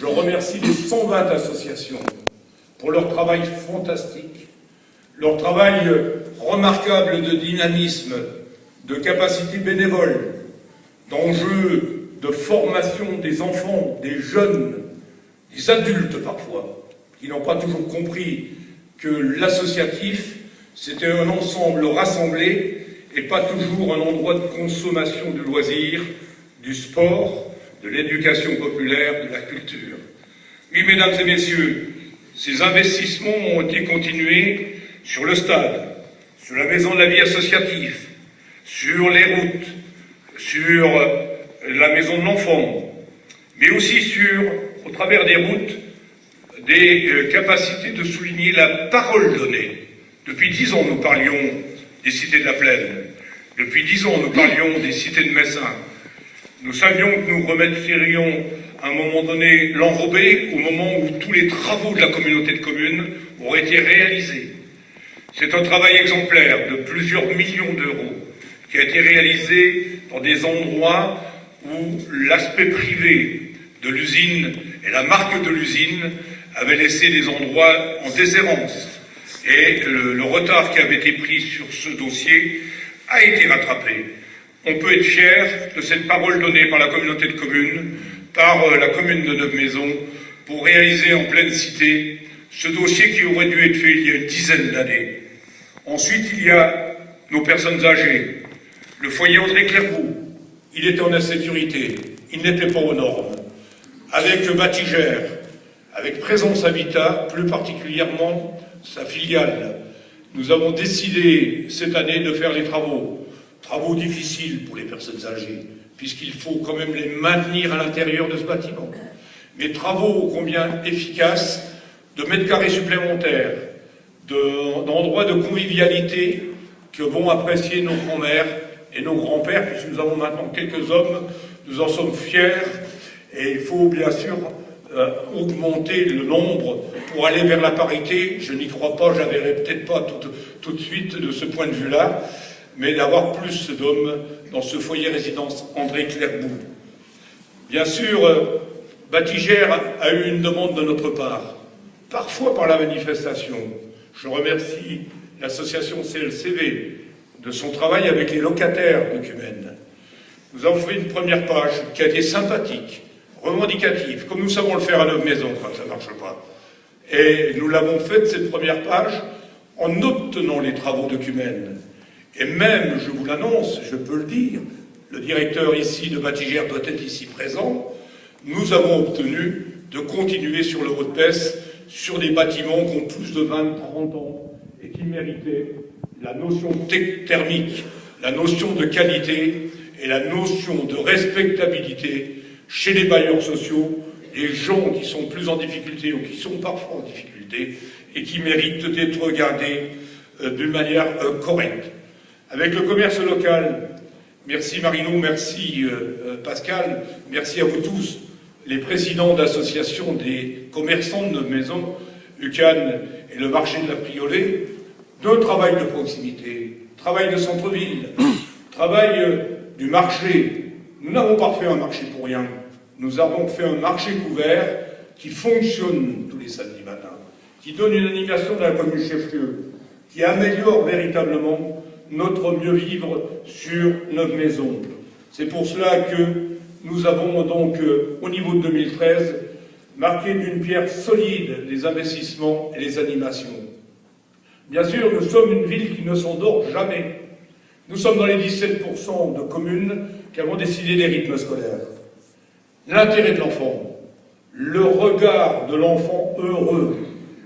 Je remercie les 120 associations pour leur travail fantastique, leur travail remarquable de dynamisme, de capacité bénévole, d'enjeux de formation des enfants, des jeunes, des adultes parfois, qui n'ont pas toujours compris que l'associatif, c'était un ensemble rassemblé et pas toujours un endroit de consommation de loisirs, du sport, de l'éducation populaire, de la culture. Oui, mesdames et messieurs, ces investissements ont été continués sur le stade, sur la maison de la vie associative, sur les routes, sur la maison de l'enfant, mais aussi au travers des routes, des capacités de souligner la parole donnée. Depuis 10 ans, nous parlions des cités de la Plaine. Depuis 10 ans, nous parlions des cités de Messin. Nous savions que nous remettrions à un moment donné l'enrobé au moment où tous les travaux de la communauté de communes auraient été réalisés. C'est un travail exemplaire de plusieurs millions d'euros qui a été réalisé dans des endroits où l'aspect privé de l'usine et la marque de l'usine avaient laissé des endroits en déshérence. Et le retard qui avait été pris sur ce dossier a été rattrapé. On peut être fier de cette parole donnée par la communauté de communes, par la commune de Neuve-Maisons, pour réaliser en pleine cité ce dossier qui aurait dû être fait il y a une dizaine d'années. Ensuite, il y a nos personnes âgées. Le foyer André Clairvaux, il était en insécurité, il n'était pas aux normes. Avec Batigère, avec Présence Habitat, plus particulièrement sa filiale, nous avons décidé cette année de faire les travaux difficiles pour les personnes âgées, puisqu'il faut quand même les maintenir à l'intérieur de ce bâtiment. Mais travaux combien efficaces, de mètres carrés supplémentaires, d'endroits de convivialité que vont apprécier nos grands-mères et nos grands-pères, puisque nous avons maintenant quelques hommes, nous en sommes fiers, et il faut bien sûr augmenter le nombre pour aller vers la parité. Je n'y crois pas, j'avais peut-être pas tout de suite de ce point de vue-là, mais d'avoir plus d'hommes dans ce foyer résidence André Clairvaux. Bien sûr, Batigère a eu une demande de notre part, parfois par la manifestation. Je remercie l'association CLCV de son travail avec les locataires de Cumènes. Nous avons fait une première page qui a été sympathique, revendicative, comme nous savons le faire à Neuve-Maisons quand ça ne marche pas. Et nous l'avons faite, cette première page, en obtenant les travaux de Cumènes. Et même, je vous l'annonce, je peux le dire, le directeur ici de Batigère doit être ici présent, nous avons obtenu de continuer sur le Haut-de-Pesse, sur des bâtiments qui ont plus de 20-30 ans et qui méritaient la notion thermique, la notion de qualité et la notion de respectabilité chez les bailleurs sociaux, les gens qui sont plus en difficulté ou qui sont parfois en difficulté et qui méritent d'être regardés d'une manière correcte. Avec le commerce local, merci Marino, merci Pascal, merci à vous tous, les présidents d'associations des commerçants de Neuve-Maisons, UCAN et le marché de la Priolée, de travail de proximité, travail de centre-ville, travail du marché. Nous n'avons pas fait un marché pour rien. Nous avons fait un marché couvert qui fonctionne tous les samedis matins, qui donne une animation dans la commune chef-lieu, qui améliore véritablement notre mieux-vivre sur Neuve-Maisons. C'est pour cela que nous avons donc, au niveau de 2013, marqué d'une pierre solide les investissements et les animations. Bien sûr, nous sommes une ville qui ne s'endort jamais. Nous sommes dans les 17% de communes qui avons décidé des rythmes scolaires. L'intérêt de l'enfant, le regard de l'enfant heureux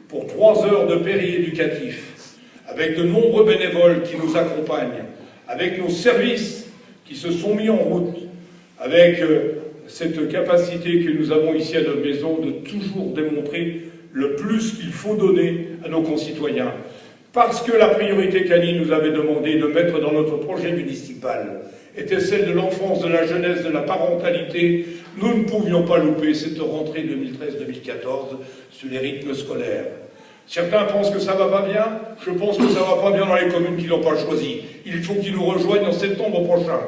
pour 3 heures de périéducatif, avec de nombreux bénévoles qui nous accompagnent, avec nos services qui se sont mis en route, avec cette capacité que nous avons ici à notre maison de toujours démontrer le plus qu'il faut donner à nos concitoyens. Parce que la priorité qu'Annie nous avait demandé de mettre dans notre projet municipal était celle de l'enfance, de la jeunesse, de la parentalité, nous ne pouvions pas louper cette rentrée 2013-2014 sur les rythmes scolaires. Certains pensent que ça va pas bien, je pense que ça va pas bien dans les communes qui l'ont pas choisi. Il faut qu'ils nous rejoignent en septembre prochain.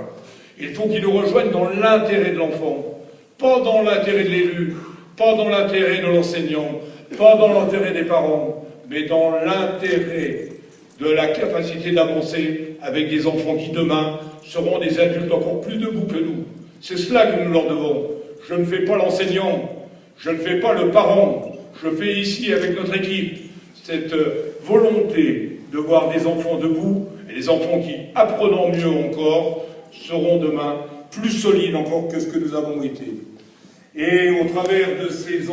Il faut qu'ils nous rejoignent dans l'intérêt de l'enfant, pas dans l'intérêt de l'élu, pas dans l'intérêt de l'enseignant, pas dans l'intérêt des parents, mais dans l'intérêt de la capacité d'avancer avec des enfants qui demain seront des adultes encore plus debout que nous. C'est cela que nous leur devons. Je ne fais pas l'enseignant, je ne fais pas le parent, je fais ici avec notre équipe cette volonté de voir des enfants debout, et les enfants qui, apprenant mieux encore, seront demain plus solides encore que ce que nous avons été. Et au travers de ces